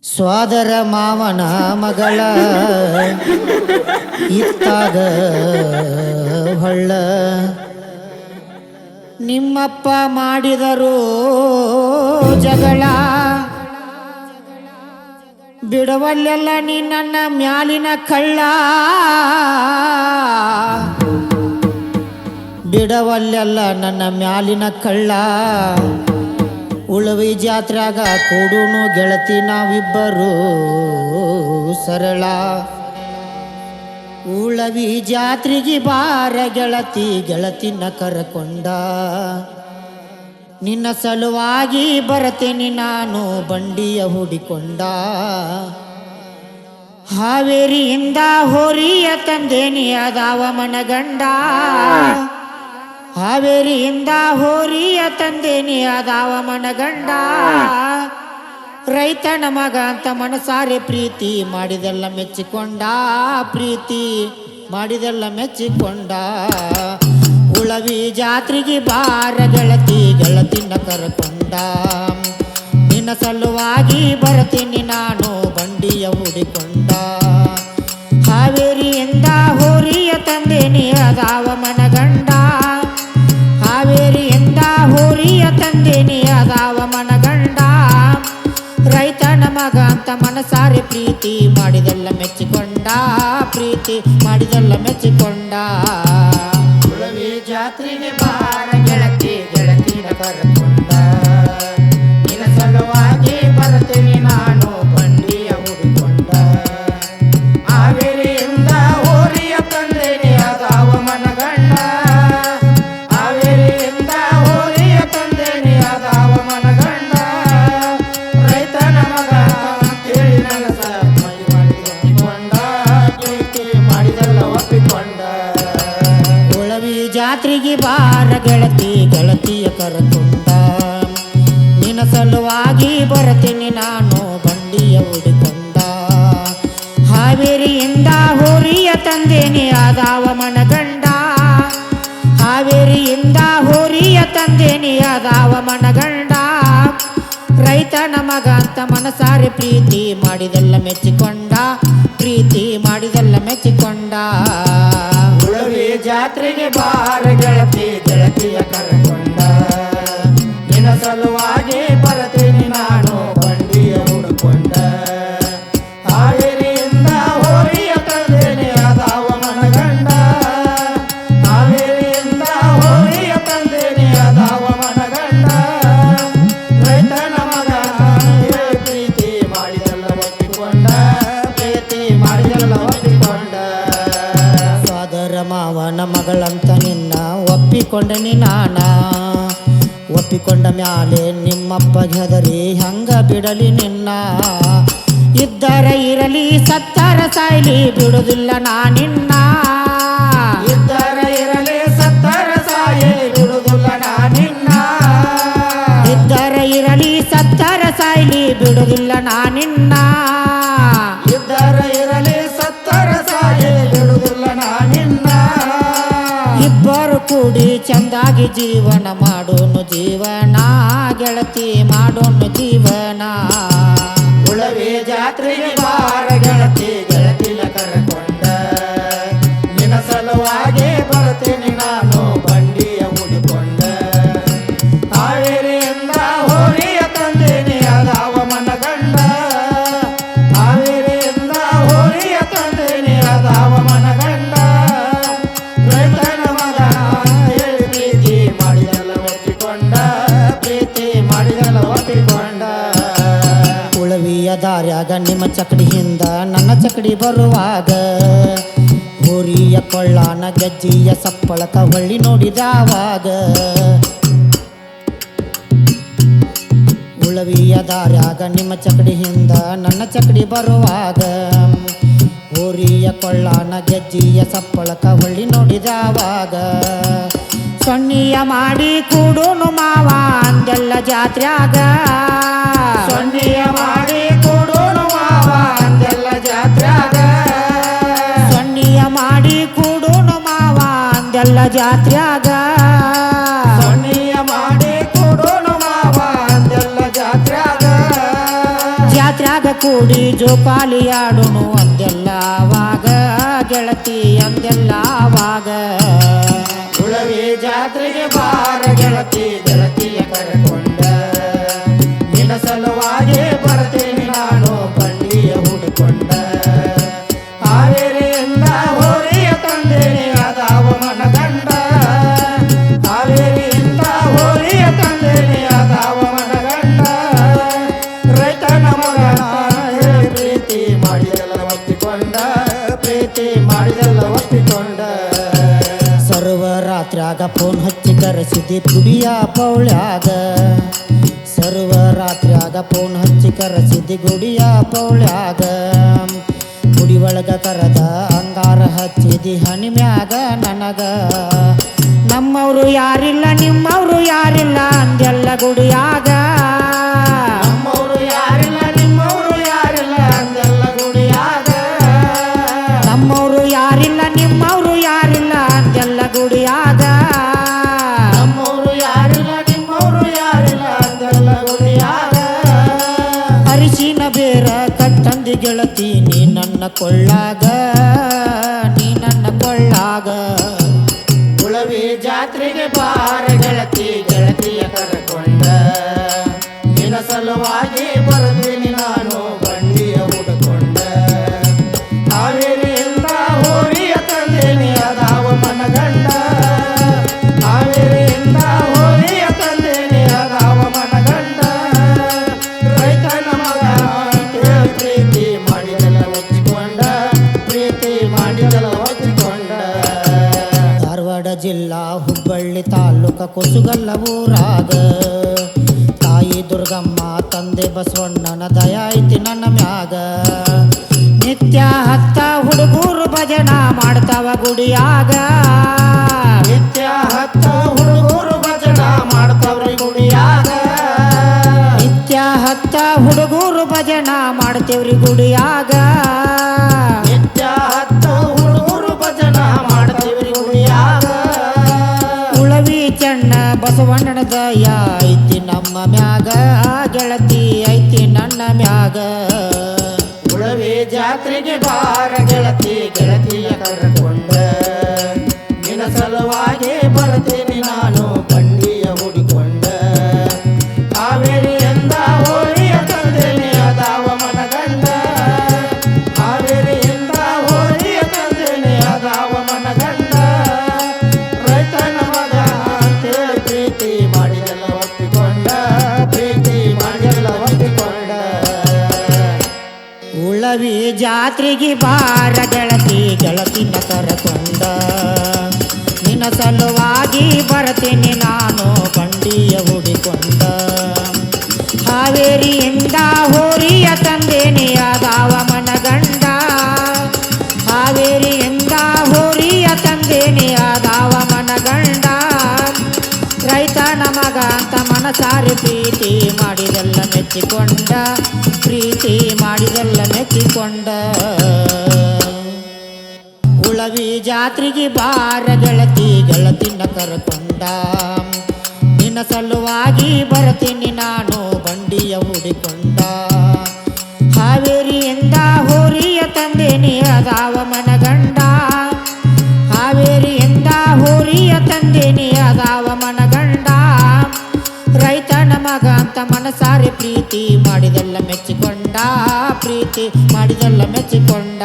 ಸ್ವಾದರ ಮಾವನ ಮಗಳ ಇತ್ತಾಗ ಹೊಳ್ಳ ನಿಮ್ಮಪ್ಪ ಮಾಡಿದರು ಜಗಳ ಬಿಡವಲ್ಲೆಲ್ಲ ನೀ ನನ್ನ ಮ್ಯಾಲಿನ ಕಳ್ಳ ಬಿಡವಲ್ಲೆಲ್ಲ ನನ್ನ ಮ್ಯಾಲಿನ ಕಳ್ಳ ಉಳವಿ ಜಾತ್ರೆಯಾಗ ಕೂಡುನು ಗೆಳತಿ ನಾವಿಬ್ಬರು ಸರಳ ಉಳವಿ ಜಾತ್ರೆಗೆ ಬಾರ ಗೆಳತಿ ಗೆಳತಿನ ಕರಕೊಂಡ ನಿನ್ನ ಸಲುವಾಗಿ ಬರತೇನೆ ನಾನು ಬಂಡಿಯ ಹುಡಿಕೊಂಡ ಹಾವೇರಿಯಿಂದ ಹೋರಿಯ ತಂದೇನಿ ಅದಾವ ಮನಗಂಡ ಹಾವೇರಿಯಿಂದ ಹೋರಿಯ ತಂದೇನಿ ಅದಾವ ಮನಗಂಡ ರೈತನ ಮಗ ಅಂತ ಮನಸಾರೆ ಪ್ರೀತಿ ಮಾಡಿದೆಲ್ಲ ಮೆಚ್ಚಿಕೊಂಡ ಪ್ರೀತಿ ಮಾಡಿದೆಲ್ಲ ಮೆಚ್ಚಿಕೊಂಡ ಉಳವಿ ಜಾತ್ರೆಗೆ ಬಾರ ಗೆಳತಿ ಗೆಳತಿನ ಕರಕೊಂಡ ನಿನ್ನ ಸಲುವಾಗಿ ಬರತೀನಿ ನಾನು ಬಂಡಿಯ ಹುಡಿಕೊಂಡ ಹಾವೇರಿಯಿಂದ ಹೋರಿಯ ತಂದೇನಿ ಅದಾವ ಮನಗಂಡ ಹಾವೇರಿಯಿಂದ ಹೋರಿಯ ತಂದೇನಿ ಅದಾವ ಮನಗಂಡ ರೈತನ ಮಗ ಅಂತ ಮನಸಾರೆ ಪ್ರೀತಿ ಮಾಡಿದೆಲ್ಲ ಮೆಚ್ಚಿಕೊಂಡ ಪ್ರೀತಿ ಮಾಡಿದೆಲ್ಲ ಮೆಚ್ಚಿಕೊಂಡ ಉಳವಿ ಜಾತ್ರೆಗೆ ಬಾರ ಗೆಳತಿ ಗೆಳತಿನ ಕರಕೊಂಡ ನಿನ್ನ ಸಲುವಾಗಿ ಬರ್ತೇನೆ ನಾನು ಬಂಡಿಯ ಹುಡಿಕೊಂಡ ಹಾವೇರಿಯಿಂದ ಹೋರಿಯ ತಂದೇನಿ ಅದಾವ ಮನಗಂಡ ಹಾವೇರಿಯಿಂದ ಹೋರಿಯ ತಂದೇನಿ ಅದಾವ ಮನಗಂಡ ರೈತನ ಮಗ ಅಂತೇಳಿ ನನ್ನ ಒಪ್ಪಿಕೊಂಡ ಪ್ರೀತಿ ಮಾಡಿದೆಲ್ಲ ಒಪ್ಪಿಕೊಂಡ ಉಳವಿ ಜಾತ್ರೆಗೆ ಬಾರ ಗೆಳತಿ ಗೆಳತಿಯ ಕರಕೊಂಡ ನಿನ್ನ ಸಲುವಾಗಿ ಬರತೀನಿ ನಾನು ಬಂಡಿಯ ಹುಡಿಕೊಂಡ ಹಾವೇರಿಯಿಂದ ಹೋರಿಯ ತಂದೇನಿ ಅದಾವ ಮನಗಂಡ ಹಾವೇರಿಯಿಂದ ಹೋರಿಯ ತಂದೇನಿ ಅದಾವ ಮನಗಂಡ ರೈತನ ಮಗ ಅಂತ ಮನಸಾರೆ ಪ್ರೀತಿ ಮಾಡಿದೆಲ್ಲ ಮೆಚ್ಚಿಕೊಂಡ ಪ್ರೀತಿ ಮಾಡಿದೆಲ್ಲ ಮೆಚ್ಚಿಕೊಂಡ ಉಳವಿ ಜಾತ್ರೆಗೆ ಬಾರ ಗೆಳತಿ ಗೆಳತಿಯ ಕರಕೊಂಡ ನಿನ್ನ ಸಲುವಾಗಿ ಬರತೀನಿ ನಾನು ಬಂಡಿಯ ಹುಡುಕೊಂಡ ಹಾವೇರಿಯಿಂದ ಹೋರಿಯ ತಂದೇನಿ ಅದಾವ ಮನಗಂಡ ಹಾವೇರಿಯಿಂದ ಹೋರಿಯ ತಂದೇನಿ ಅದಾವ ಮನಗಂಡ ರೈತನ ಮಗ ಪ್ರೀತಿ ಮಾಡಿದೆಲ್ಲ ಒಪ್ಪಿಕೊಂಡ ಪ್ರೀತಿ ಮಾಡಿದೆಲ್ಲ ಒಪ್ಪಿಕೊಂಡ ಸ್ವಾದರ ಮಾವನ ಮಗಳಂತ ನಿನ್ನ ಒಪ್ಪಿಕೊಂಡನಿ ನಾನ ಒಪ್ಪಿಕೊಂಡ ಮ್ಯಾಲೆ ನಿಮ್ಮಪ್ಪ ಹೆದರಿ ಹಂಗ ಬಿಡಲಿ ನಿನ್ನ ಇದ್ದರ ಇರಲಿ ಸತ್ತರ ಸಾಯ್ಲಿ ಬಿಡುದಿಲ್ಲ ನಾನಿನ್ನ ಇದ್ದರ ಇರಲಿ ಸತ್ತರ ಸಾಯಿ ಬಿಡುದಿಲ್ಲ ನಾನಿನ್ನ ಇದ್ದರ ಇರಲಿ ಸತ್ತರ ಸಾಯ್ಲಿ ಬಿಡುದಿಲ್ಲ ನಾನಿನ್ನ ಇದ್ದರ ಇರಲಿ ಸತ್ತರ ಸಾಯಿ ಬಿಡುದಿಲ್ಲ ನಾನಿನ್ನ ಇಬ್ಬರು ಕೂಡಿ ಚಂದಾಗಿ ಜೀವನ ಮಾಡೋನು ಜೀವನ ಗೆಳತಿ ಮಾಡೋನು ಜೀವನ ಉಳವಿ ಜಾತ್ರೆಗೆ ಬಾರ ಗೆಳತಿ ಗೆಳತಿನ ಕರಕೊಂಡ ನಿನ್ನ ಸಲುವಾಗಿ ಬರ್ತೇನೆ ನಾನು ಬಂಡಿಯ ಹುಡಿಕೊಂಡ ಹಾವೇರಿಯಿಂದ ಹೋರಿಯ ತಂದೇನಿ ಅದಾವ ಮನಗಂಡ ಹಾವೇರಿಯಿಂದ ಹೋರಿಯ ತಂದೇನಿ ಅದಾವ ಮನಗಂಡ ರೈತನ ಮಗ ಹೇಳಿ ಪ್ರೀತಿ ಮಾಡಿದೆಲ್ಲ ಒಪ್ಪಿಕೊಂಡ ಪ್ರೀತಿ ಮಾಡಿದೆಲ್ಲ ಒಪ್ಪಿಕೊಂಡ ಉಳವಿಯ ದಾರ್ಯಾಗ ನಿಮ್ಮ ಚಕಡಿಯಿಂದ ನನ್ನ ಚಕಡಿ ಬರುವಾಗ ಹೋರಿಯ ಕೊಳ್ಳಾನ ಗೆಜ್ಜಿಯ ಸಪ್ಪಳಕ ಹೊಳ್ಳಿ ನೋಡಿದಾವಾಗ ಉಳವಿಯ ದಾರ್ಯಾಗ ನಿಮ್ಮ ಚಕಡಿಯಿಂದ ನನ್ನ ಚಕಡಿ ಬರುವಾಗ ಹೋರಿಯ ಕೊಳ್ಳಾನ ಗೆಜ್ಜಿಯ ಸಪ್ಪಳಕ ಹೊಳ್ಳಿ ನೋಡಿದಾವಾಗ ಸೊನ್ನಿಯ ಮಾಡಿ ಕೂಡುನು ಮಾವ ಅಂದೆಲ್ಲ ಜಾತ್ರ್ಯಾಗ ಸೊನ್ನಿಯ ಮಾಡಿ ಕೂಡುನು ಮಾವ ಅಂದೆಲ್ಲ ಜಾತ್ರ್ಯಾಗ ಸೊನ್ನಿಯ ಮಾಡಿ ಕೂಡುನು ಮಾವ ಅಂದೆಲ್ಲ ಜಾತ್ರ್ಯಾಗ ಸೊನ್ನಿಯ ಮಾಡಿ ಕೂಡುನು ಮಾವ ಅಂದೆಲ್ಲ ಜಾತ್ರ್ಯಾಗ ಜಾತ್ರ್ಯಾಗ ಕೂಡಿ ಜೋಕಾಲಿ ಆಡುನು ಅಂದೆಲ್ಲ ಆವಾಗ ಗೆಳತಿ ಅಂದೆಲ್ಲ ಆವಾಗ ಉಳವಿ ಜಾತ್ರೆಗೆ ಬಾರ ಗೆಳತಿ ಗೆಳತಿಯ ಕರೆಕೊಂಡ ನಿನ್ನ ಸಲುವಾಗಿ ಬರ್ತೇನೆ ನಾನು ಬಂಡಿಯ ಹುಡುಕೊಂಡ ಹಾವೇರಿಯಿಂದ ಹೋರಿಯ ತಂದೇನೆ ಅದಾವ ಮನಗಂಡ ಹಾವೇರಿಯಿಂದ ಹೋರಿಯ ತಂದೇನೆ ಅದಾವ ಮನಗಂಡ ರೈತನ ಮಗನ ಹೇಳಿ ಪ್ರೀತಿ ಮಾಡಿದೆಲ್ಲ ಒಪ್ಪಿಕೊಂಡ ಪ್ರೀತಿ ಮಾಡಿದೆಲ್ಲ ಒಪ್ಪಿಕೊಂಡ ಸರ್ವರಾತ್ರ್ಯಾಗ ಫೋನ್ ಹಚ್ಚಿ ಕರೆಸಿದಿ ಗುಡಿಯ ಪೌಳ್ಯಾಗ ಸರ್ವರಾತ್ರ್ಯಾಗ ಫೋನ್ ಹಚ್ಚಿ ಕರೆಸಿದಿ ಗುಡಿಯ ಪೌಳ್ಯಾಗ ಗುಡಿ ಒಳಗ ಕರೆದ ಅಂಗಾರ ಹಚ್ಚಿದಿ ಹಣಿಮ್ಯಾಗ ನನಗ ನಮ್ಮವ್ರು ಯಾರಿಲ್ಲ ನಿಮ್ಮವ್ರು ಯಾರಿಲ್ಲ ಅಂದೆಲ್ಲ ಗುಡಿಯಾಗ ನಮ್ಮವ್ರು ಯಾರಿಲ್ಲ ನಿಮ್ಮವ್ರು ಯಾರಿಲ್ಲ ಅಂದೆಲ್ಲ ಗುಡಿಯಾಗ ನಮ್ಮವ್ರು ಯಾರಿಲ್ಲ ನಿಮ್ಮವ್ರು ಯಾರಿಲ್ಲ ಅಂದೆಲ್ಲ ಗುಡಿಯಾಗ ನಮ್ಮವ್ರು ಯಾರಿಲ್ಲ ನಿಮ್ಮವ್ರು ಯಾರಿಲ್ಲ ಅಂದೆಲ್ಲ ಗುಡಿಯಾಗ ಅರಿಶಿನ ಬೇರ ಕಟ್ಟಂದಿ ಗೆಳತಿ ನೀ ನನ್ನ ಕೊಳ್ಳಾಗ ನೀ ನನ್ನ ಕೊಳ್ಳಾಗ ಉಳವಿ ಜಾತ್ರೆಗೆ ಬಾರ ಗೆಳತಿ ಗೆಳತಿಯ ಕರೆಕೊಂಡ ನಿನ್ನ ಸಲುವಾಗಿ ಬರ್ತೀನಿ ನಾನು ಬಂಡಿಯ ಹುಡುಕೊಂಡ ಹಾವೇರಿಯಿಂದ ಹೋರಿಯ ತಂದೇನೆ ಅದಾವ ಮನಗಂಡ ಹಾವೇರಿಯಿಂದ ಹೋರಿಯ ತಂದೇನೆ ಅದಾವ ಮನಗಂಡ ರೈತನ ಮಗ ಅಂತೇಳಿ ಪ್ರೀತಿ ಮಾಡಿದೆಲ್ಲ ಒಚ್ಚಿಕೊಂಡ ಪ್ರೀತಿ ಮಾಡಿದೆಲ್ಲ ಒಚ್ಚಿಕೊಂಡ ಧಾರವಾಡ ಜಿಲ್ಲಾ ಹುಬ್ಬಳ್ಳಿ ತಾಲೂಕ ಕೊಸುಗಲ್ಲ ಊರಾಗ ತಾಯಿ ದುರ್ಗಮ್ಮ ತಂದೆ ಬಸವಣ್ಣನ ದಯ ಐತಿ ನನ್ನ ಮ್ಯಾಗ ನಿತ್ಯ ಹತ್ತ ಹುಡುಗರು ಭಜನ ಮಾಡ್ತಾವ ಗುಡಿಯಾಗ ನಿತ್ಯ ಹತ್ತ ಹುಡುಗರು ಭಜನ ಮಾಡ್ತಾವ್ರಿ ಗುಡಿಯಾಗ ನಿತ್ಯ ಹತ್ತ ಹುಡುಗರು ಭಜನ ಮಾಡ್ತೇವ್ರಿ ಗುಡಿಯಾಗ ನಿತ್ಯ ಹತ್ತ ಹುಡುಗರು ಭಜನ ಮಾಡ್ತೀವ್ರಿ ಗುಡಿಯಾಗ ಉಳವಿ ಚೆನ್ನ ಬಸವಣ್ಣನ ದಯ ಐತಿ ನಮ್ಮ ಮ್ಯಾಗ ಗೆಳತಿ ಐತಿ ನನ್ನ ಮ್ಯಾಗ ಉಳವಿ ಜಾತ್ರೆಗೆ ಬಾರ ಗೆಳತಿ ಗೆಳತಿಯ ಕರೆಕೊಂಡ ನಿನ್ನ ಸಲುವಾಗಿ ಬರ್ತೀನಿ ನಾನು ಬಂಡಿಯ ಹುಡುಕೊಂಡ ಹಾವೇರಿಯಿಂದ ಹೋರಿಯ ತಂದೇನೆ ಅದಾವ ಮನಗಂಡ ಹಾವೇರಿಯಿಂದ ಹೋರಿಯ ತಂದೇನೆ ಅದಾವ ಮನಗಂಡ ರೈತನ ಮಗ ಅಂತೇಳಿ ಪ್ರೀತಿ ಮಾಡಿದೆಲ್ಲ ಒಪ್ಪಿಕೊಂಡ ಪ್ರೀತಿ ಮಾಡಿದೆಲ್ಲ ಒಪ್ಪಿಕೊಂಡ ಉಳವಿ ಜಾತ್ರೆಗೆ ಬಾರ ಗೆಳತಿ ಗೆಳತಿನ ಕರಕೊಂಡ ನಿನ್ನ ಸಲುವಾಗಿ ಬರ್ತೀನಿ ನಾನು ಬಂಡಿಯ ಹುಡಿಕೊಂಡ ಹಾವೇರಿಯಿಂದ ಹೋರಿಯ ತಂದೇನೆ ಅದಾವ ಮನಗಂಡ ಹಾವೇರಿಯಿಂದ ಹೋರಿಯ ತಂದೇನೆ ಅದಾವ ಮನಗಂಡ ರೈತನ ಮಗ ಅಂತ ಮನಸಾರಿ ಪ್ರೀತಿ ಮಾಡಿದೆಲ್ಲ ಮೆಚ್ಚಿಕೊಂಡ ಪ್ರೀತಿ ಮಾಡಿದೆಲ್ಲ ಮೆಚ್ಚಿಕೊಂಡ ಉಳವಿ ಜಾತ್ರೆಗೆ ಬಾರ ಗೆಳತಿ ಗೆಳತಿನ ಕರಕೊಂಡ ನಿನ್ನ ಸಲುವಾಗಿ ಬರ್ತೀನಿ ನಾನು ಬಂಡಿಯ ಹುಡಿಕೊಂಡ ಹಾವೇರಿಯಿಂದ ಹೋರಿಯ ತಂದೇನೆ ಅದಾವ ಮನಗಂಡ ಹಾವೇರಿಯಿಂದ ಹೋರಿಯ ತಂದೇನೆ ಅದಾವ ಮನಗಂಡ ರೈತನ ಮಗ ಅಂತ ಮನಸಾರಿ ಪ್ರೀತಿ ಮಾಡಿದೆಲ್ಲ ಮೆಚ್ಚಿಕೊಂಡ ಪ್ರೀತಿ ಮಾಡಿದೆಲ್ಲ ಮೆಚ್ಚಿಕೊಂಡ